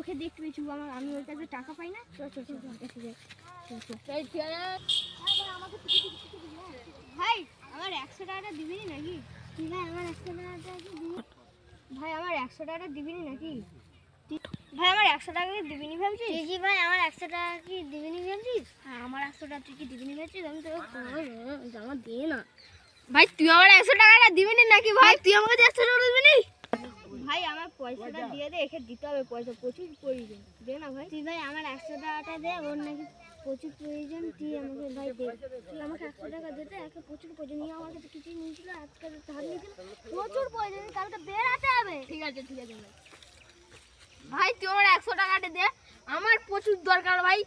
ওকে দেখতে পেয়েছি আমি ওর কাছে টাকা পাই না। ভাই আমার 100 টাকাটা দিবিনি নাকি? ভাই আমার 100 টাকাটা দিবি? ভাই আমার 100 টাকাটা দিবিনি নাকি? ভাই আমার 100 টাকা কি দিবিনি ভাবছিস? জি ভাই আমার 100 টাকা কি দিবিনি ভাবছিস? হ্যাঁ আমার 100 টাকা তুই কি দিবিনি ভাবছিস? আমি তোকে জমা দিয়ে না। ভাই তুই আমার 100 টাকাটা দিবিনি নাকি? ভাই তুই আমাকে 100 টাকা দিবিনি? ভাই আমার পয়সাটা দিয়ে দে, একে দিতে হবে পয়সা, প্রচুর প্রয়োজন। দে না ভাই। তুই ভাই আমার 100 টাকাটা দে, ওর নাকি প্রচুর প্রয়োজন। তুই আমাকে ভাই দে, তুই আমাকে 100 টাকা দে, একে প্রচুর প্রয়োজন। নিয়ে আমার কাছে কিছুই নিয়েছিল, আজকে ধার নিয়েছিল, প্রচুর প্রয়োজন, কালকে বেরাতে হবে। ঠিক আছে ভাই। ভাই তুই আমার 100 টাকাটা দে, আমার প্রচুর দরকার ভাই।